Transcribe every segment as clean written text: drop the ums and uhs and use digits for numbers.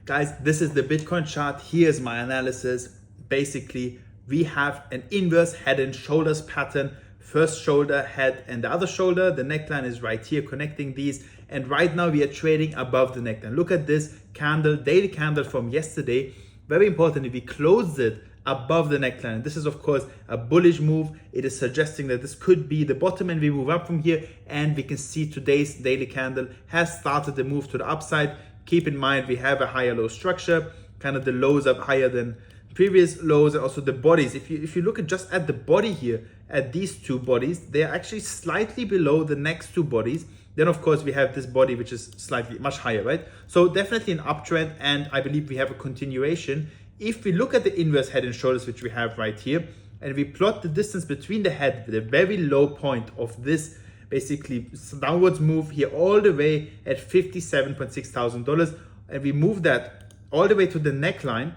Guys, this is the Bitcoin chart. Here's my analysis. Basically, we have an inverse head and shoulders pattern. First shoulder, head, and the other shoulder. The neckline is right here connecting these. And right now we are trading above the neckline. Look at this candle, daily candle from yesterday. Very important, we closed it above the neckline. This is of course a bullish move. It is suggesting that this could be the bottom and we move up from here, and we can see today's daily candle has started the move to the upside. Keep in mind we have a higher low structure, kind of the lows are higher than previous lows, and also the bodies. If you look at just at the body here, at these two bodies, they are actually slightly below the next two bodies. Then of course we have this body which is slightly much higher, right? So definitely an uptrend, and I believe we have a continuation. If we look at the inverse head and shoulders, which we have right here, and we plot the distance between the head, the very low point of this basically downwards move here all the way at $57.6 thousand, and we move that all the way to the neckline.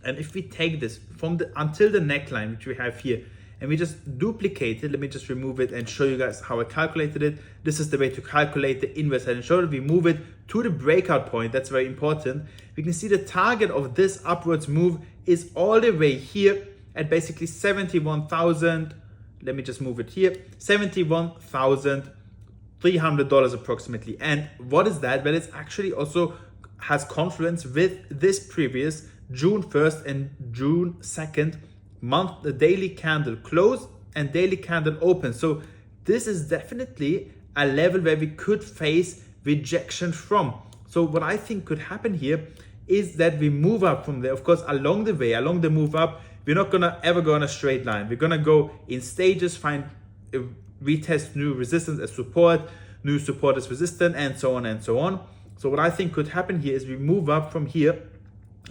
And if we take this from the until the neckline, which we have here, and we just duplicate it, let me just remove it and show you guys how I calculated it. This is the way to calculate the inverse head and shoulder. We move it to the breakout point. That's very important. We can see the target of this upwards move is all the way here at basically 71,000. Let me just move it here, $71,300 approximately. And what is that? Well, it's actually also has confluence with this previous June 1st and June 2nd month, the daily candle close and daily candle open. So this is definitely a level where we could face rejection from. So what I think could happen here is that we move up from there. Of course, along the way, along the move up, we're not gonna ever go on a straight line. We're gonna go in stages, retest new resistance as support, new support as resistance, and so on and so on. So what I think could happen here is we move up from here.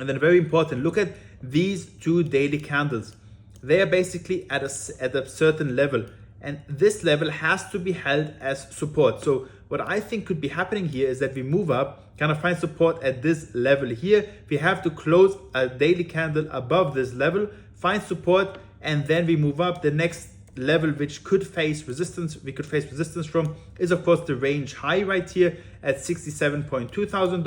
And then very important, look at these two daily candles. They are basically at a certain level, and this level has to be held as support. So what I think could be happening here is that we move up, kind of find support at this level here. We have to close a daily candle above this level, find support, and then we move up. The next level which could face resistance, we could face resistance from, is of course the range high right here at $67.2 thousand.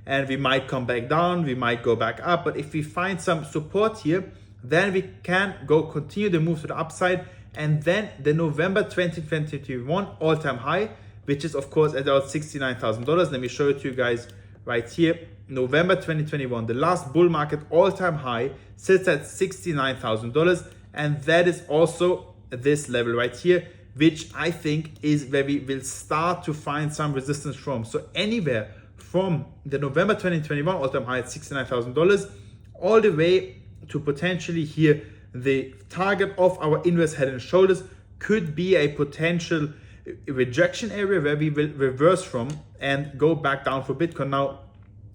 And we might come back down, we might go back up, but if we find some support here, then we can go continue the move to the upside. And then the November 2021 all-time high, which is of course at about $69,000. Let me show it to you guys right here. November 2021, the last bull market all-time high sits at $69,000, and that is also this level right here, which I think is where we will start to find some resistance from. So anywhere from the November 2021 all-time high at $69,000 all the way to potentially here, the target of our inverse head and shoulders could be a potential rejection area where we will reverse from and go back down for Bitcoin. Now,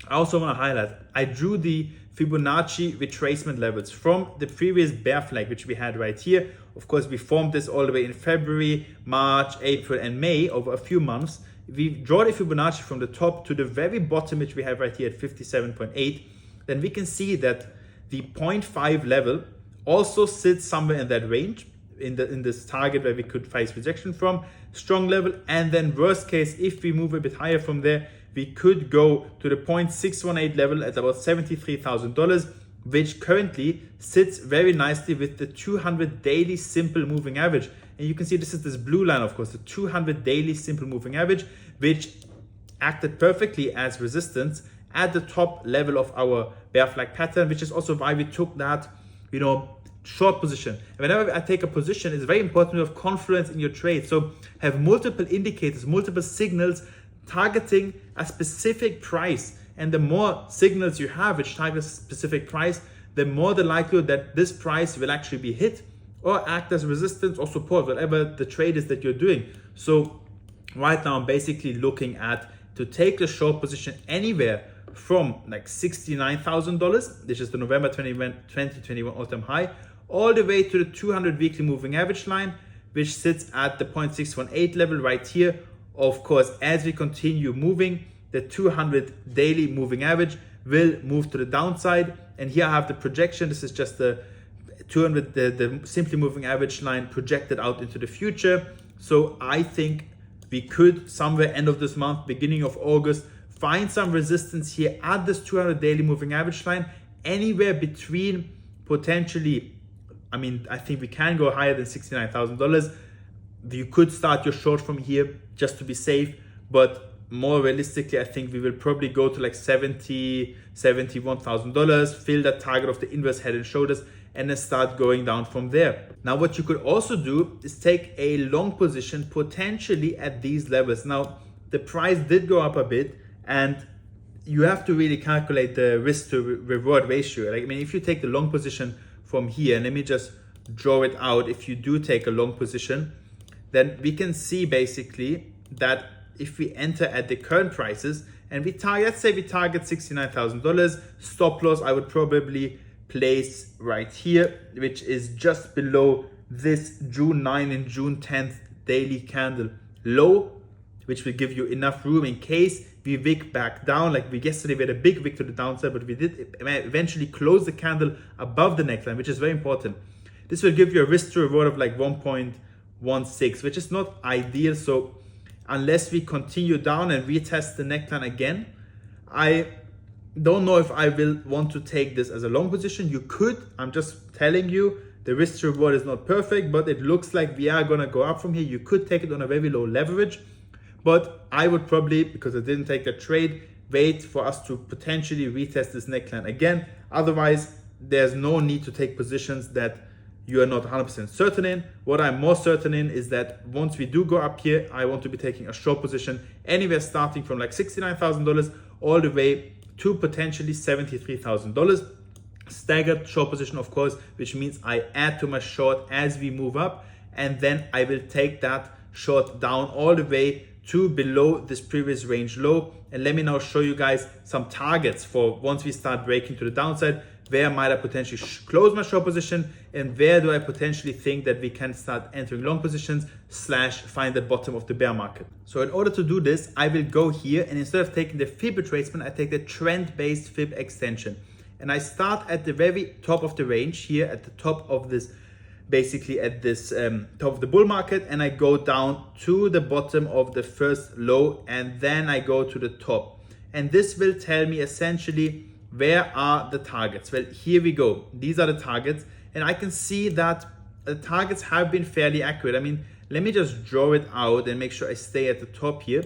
I also want to highlight, I drew the Fibonacci retracement levels from the previous bear flag, which we had right here. Of course, we formed this all the way in February, March, April, and May over a few months. We draw the Fibonacci from the top to the very bottom, which we have right here at 57.8. Then we can see that the 0.5 level also sits somewhere in that range, in this target where we could face rejection from, strong level. And then worst case, if we move a bit higher from there, we could go to the 0.618 level at about $73,000, which currently sits very nicely with the 200 daily simple moving average. And you can see this is this blue line, of course, the 200 daily simple moving average, which acted perfectly as resistance at the top level of our bear flag pattern, which is also why we took that, short position. And whenever I take a position, it's very important to have confluence in your trade. So have multiple indicators, multiple signals targeting a specific price. And the more signals you have which target a specific price, the more the likelihood that this price will actually be hit or act as resistance or support, whatever the trade is that you're doing. So right now I'm basically looking at to take the short position anywhere from like $69,000, which is the November 2021 all-time high, all the way to the 200 weekly moving average line, which sits at the 0.618 level right here. Of course, as we continue moving, the 200 daily moving average will move to the downside. And here I have the projection. This is just the 200, the simply moving average line projected out into the future. So I think we could somewhere end of this month, beginning of August, find some resistance here at this 200 daily moving average line, anywhere between potentially, I think we can go higher than $69,000. You could start your short from here just to be safe, but more realistically, I think we will probably go to like $71,000, fill that target of the inverse head and shoulders, and then start going down from there. Now, what you could also do is take a long position potentially at these levels. Now, the price did go up a bit, and you have to really calculate the risk to reward ratio. If you take the long position from here, and let me just draw it out. If you do take a long position, then we can see basically that if we enter at the current prices and we target, let's say we target $69,000, stop loss I would probably place right here, which is just below this June 9 and June 10th daily candle low, which will give you enough room in case we wick back down. Like yesterday, we had a big wick to the downside, but we did eventually close the candle above the neckline, which is very important. This will give you a risk to reward of like 1.16, which is not ideal. So unless we continue down and retest the neckline again, I don't know if I will want to take this as a long position. You could, I'm just telling you, the risk to reward is not perfect, but it looks like we are gonna go up from here. You could take it on a very low leverage, but I would probably, because I didn't take a trade, wait for us to potentially retest this neckline again. Otherwise, there's no need to take positions that you are not 100% certain in. What I'm more certain in is that once we do go up here, I want to be taking a short position anywhere starting from like $69,000 all the way to potentially $73,000. Staggered short position, of course, which means I add to my short as we move up, and then I will take that short down all the way to below this previous range low. And let me now show you guys some targets for once we start breaking to the downside. Where might I potentially close my short position, and where do I potentially think that we can start entering long positions / find the bottom of the bear market. So in order to do this, I will go here, and instead of taking the fib retracement, I take the trend-based fib extension. And I start at the very top of the range here, at the top of this, basically at this top of the bull market, and I go down to the bottom of the first low, and then I go to the top. And this will tell me essentially, where are the targets? Well, here we go. These are the targets, and I can see that the targets have been fairly accurate. Let me just draw it out and make sure I stay at the top here.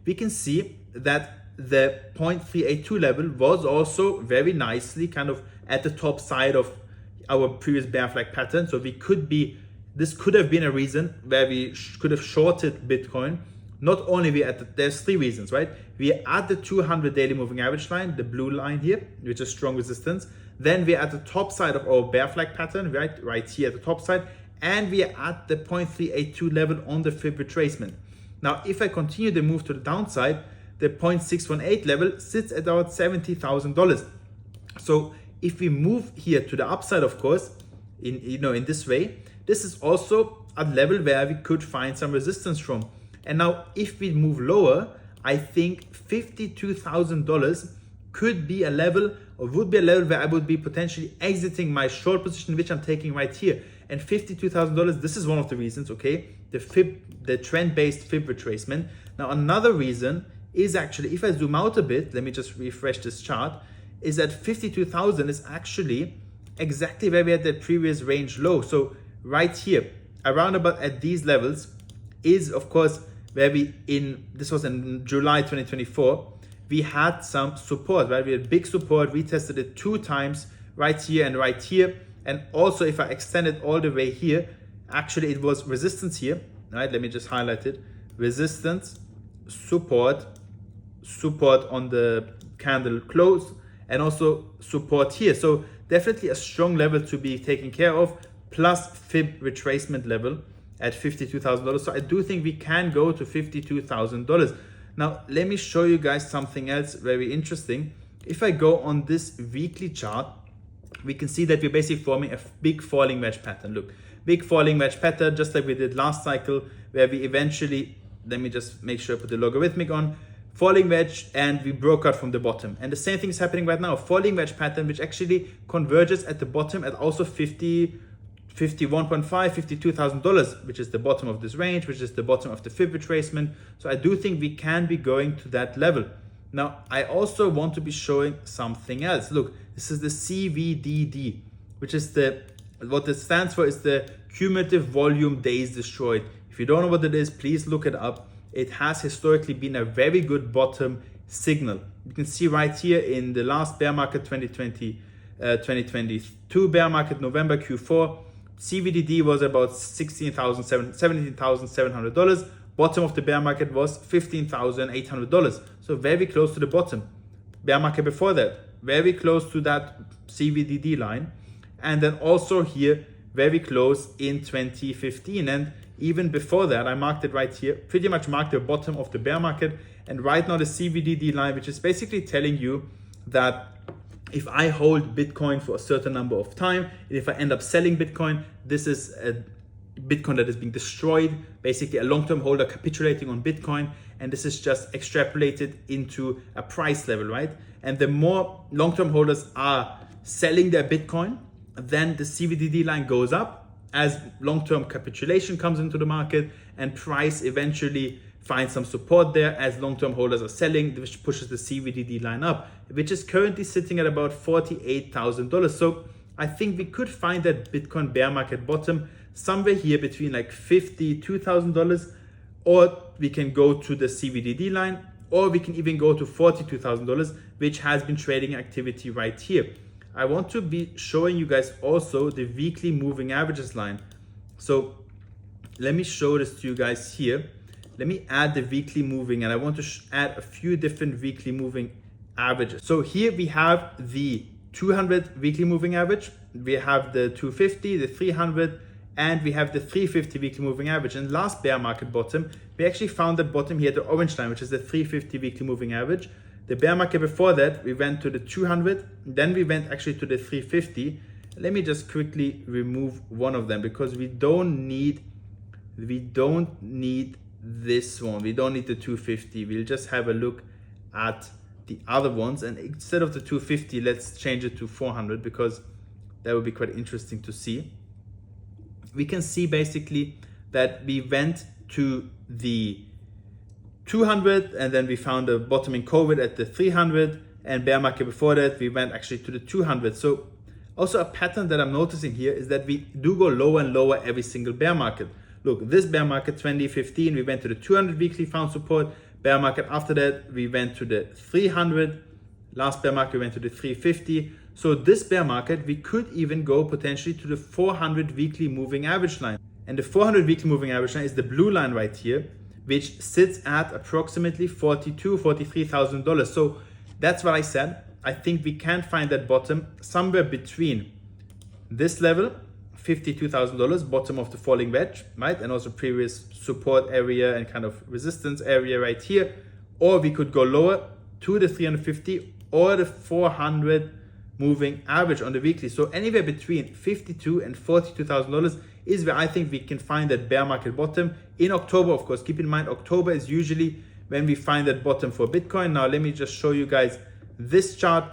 We can see that the 0.382 level was also very nicely kind of at the top side of our previous bear flag pattern. So this could have been a reason where we could have shorted Bitcoin. Not only there's three reasons, right? We are at the 200 daily moving average line, the blue line here, which is strong resistance. Then we are at the top side of our bear flag pattern, right here at the top side. And we are at the 0.382 level on the fib retracement. Now, if I continue the move to the downside, the 0.618 level sits at about $70,000. So if we move here to the upside, of course, in this way, this is also a level where we could find some resistance from. And now if we move lower, I think $52,000 could be a level, or would be a level where I would be potentially exiting my short position, which I'm taking right here. And $52,000, this is one of the reasons, okay? The trend-based fib retracement. Now another reason is actually, if I zoom out a bit, let me just refresh this chart, is that 52,000 is actually exactly where we had that previous range low. So right here, around about at these levels, is of course where this was in July 2024, we had some support, right? We had big support, we tested it 2 times, right here and right here. And also if I extend it all the way here, actually it was resistance here, right? Let me just highlight it. Resistance, support on the candle close, and also support here. So definitely a strong level to be taken care of, plus fib retracement level at $52,000. So I do think we can go to $52,000. Now, let me show you guys something else very interesting. If I go on this weekly chart, we can see that we're basically forming a big falling wedge pattern. Look, big falling wedge pattern, just like we did last cycle, where we eventually, let me just make sure I put the logarithmic on, falling wedge, and we broke out from the bottom. And the same thing is happening right now, falling wedge pattern, which actually converges at the bottom at also $52,000, which is the bottom of this range, which is the bottom of the fib retracement. So I do think we can be going to that level. Now, I also want to be showing something else. Look, this is the CVDD, which is what this stands for is the cumulative volume days destroyed. If you don't know what it is, please look it up. It has historically been a very good bottom signal. You can see right here in the last bear market 2022 bear market, November Q4, CVDD was about $17,700. Bottom of the bear market was $15,800. So very close to the bottom. Bear market before that, very close to that CVDD line. And then also here, very close in 2015. And even before that, I marked it right here, pretty much marked the bottom of the bear market. And right now the CVDD line, which is basically telling you that if I hold Bitcoin for a certain number of time, and if I end up selling Bitcoin, this is a Bitcoin that is being destroyed, basically a long-term holder capitulating on Bitcoin. And this is just extrapolated into a price level, right? And the more long-term holders are selling their Bitcoin, then the CVDD line goes up as long-term capitulation comes into the market and price eventually finds some support there as long-term holders are selling, which pushes the CVDD line up, which is currently sitting at about $48,000. So I think we could find that Bitcoin bear market bottom somewhere here between like $52,000, or we can go to the CVDD line, or we can even go to $42,000, which has been trading activity right here. I want to be showing you guys also the weekly moving averages line. So let me show this to you guys here. Let me add the weekly moving, and I want to add a few different weekly moving averages. So here we have the 200 weekly moving average, we have the 250, the 300, and we have the 350 weekly moving average. And last bear market bottom, we actually found the bottom here, the orange line, which is the 350 weekly moving average. The bear market before that, we went to the 200, then we went actually to the 350. Let me just quickly remove one of them because we don't need this one. We don't need the 250. We'll just have a look at the other ones. And instead of the 250, let's change it to 400 because that would be quite interesting to see. We can see basically that we went to the 200 and then we found a bottom in COVID at the 300, and bear market before that we went actually to the 200. So also a pattern that I'm noticing here is that we do go lower and lower every single bear market. Look, this bear market 2015 we went to the 200 weekly, found support. Bear market after that we went to the 300. Last bear market we went to the 350. So this bear market we could even go potentially to the 400 weekly moving average line. And the 400 weekly moving average line is the blue line right here, which sits at approximately $43,000. So that's what I said. I think we can find that bottom somewhere between this level, $52,000, bottom of the falling wedge, right? And also previous support area and kind of resistance area right here. Or we could go lower to the 350 or the 400 moving average on the weekly. So anywhere between $52,000 and $42,000 is where I think we can find that bear market bottom in October. Of course, keep in mind, October is usually when we find that bottom for Bitcoin. Now, let me just show you guys this chart.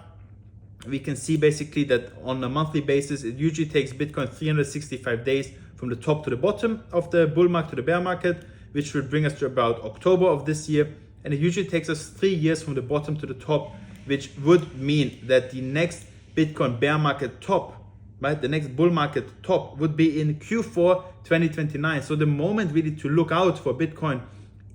We can see basically that on a monthly basis, it usually takes Bitcoin 365 days from the top to the bottom of the bull market to the bear market, which would bring us to about October of this year. And it usually takes us 3 years from the bottom to the top, which would mean that the next Bitcoin bear market top, right? The next bull market top would be in Q4 2029. So the moment really to look out for Bitcoin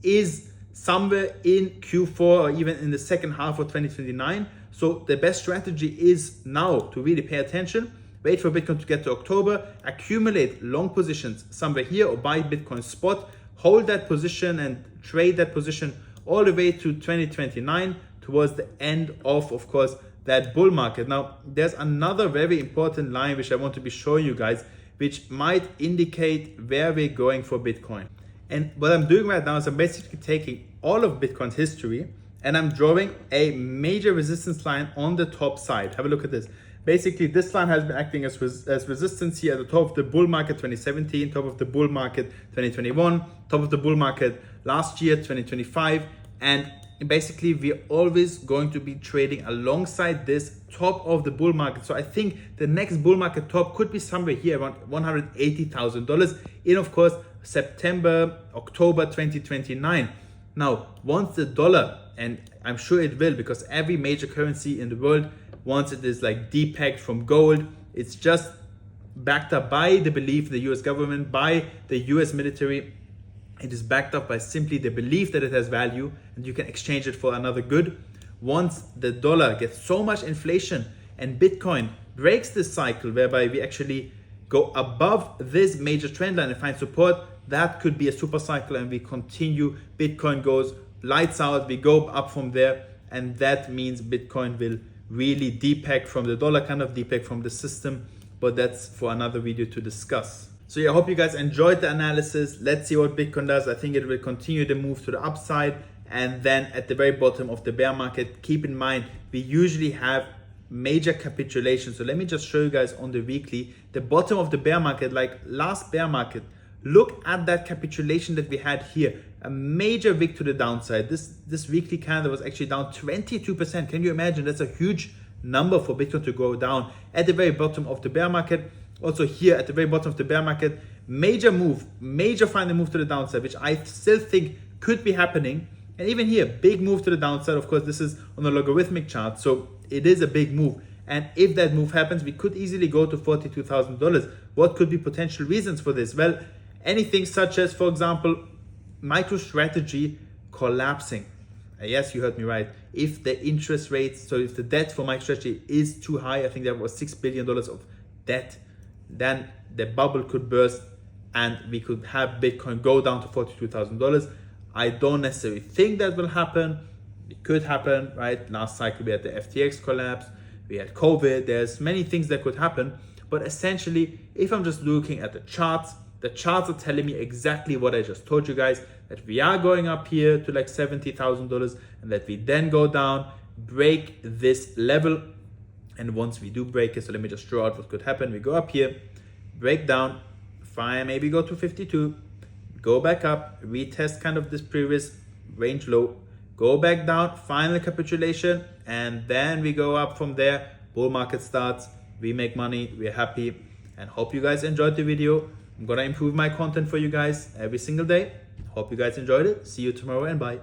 is somewhere in Q4 or even in the second half of 2029. So the best strategy is now to really pay attention, wait for Bitcoin to get to October, accumulate long positions somewhere here or buy Bitcoin spot, hold that position and trade that position all the way to 2029 towards the end of course, that bull market. Now, there's another very important line which I want to be showing you guys, which might indicate where we're going for Bitcoin. And what I'm doing right now is I'm basically taking all of Bitcoin's history and I'm drawing a major resistance line on the top side. Have a look at this. Basically, this line has been acting as resistance here at the top of the bull market 2017, top of the bull market 2021, top of the bull market last year 2025, and basically we're always going to be trading alongside this top of the bull market. So I think the next bull market top could be somewhere here around $180,000 in, of course, September, October 2029. Now, once the dollar and I'm sure it will, because every major currency in the world, once it is like depegged from gold, it's just backed up by the belief, the US government, by the US military. It is backed up by simply the belief that it has value and you can exchange it for another good. Once the dollar gets so much inflation and Bitcoin breaks this cycle whereby we actually go above this major trend line and find support, that could be a super cycle and we continue. Bitcoin goes lights out, we go up from there, and that means Bitcoin will really depeg from the dollar, kind of depeg from the system, but that's for another video to discuss. So yeah, I hope you guys enjoyed the analysis. Let's see what Bitcoin does. I think it will continue the move to the upside. And then at the very bottom of the bear market, keep in mind, we usually have major capitulation. So let me just show you guys on the weekly, the bottom of the bear market, like last bear market, look at that capitulation that we had here. A major wick to the downside. This weekly candle was actually down 22%. Can you imagine? That's a huge number for Bitcoin to go down at the very bottom of the bear market. Also here at the very bottom of the bear market, major move, major final move to the downside, which I still think could be happening. And even here, big move to the downside. Of course, this is on a logarithmic chart, so it is a big move. And if that move happens, we could easily go to $42,000. What could be potential reasons for this? Well, anything such as, for example, MicroStrategy collapsing. Yes, you heard me right. If the interest rates, so if the debt for MicroStrategy is too high, I think there was $6 billion of debt, then the bubble could burst and we could have Bitcoin go down to $42,000. I don't necessarily think that will happen. It could happen, right? Last cycle we had the FTX collapse, we had COVID, there's many things that could happen. But essentially, if I'm just looking at the charts are telling me exactly what I just told you guys, that we are going up here to like $70,000 and that we then go down, break this level. And once we do break it, so let me just draw out what could happen. We go up here, break down, fine, maybe go to 52, go back up, retest kind of this previous range low, go back down, final capitulation, and then we go up from there. Bull market starts, we make money, we're happy, and hope you guys enjoyed the video. I'm gonna improve my content for you guys every single day. Hope you guys enjoyed it. See you tomorrow and bye.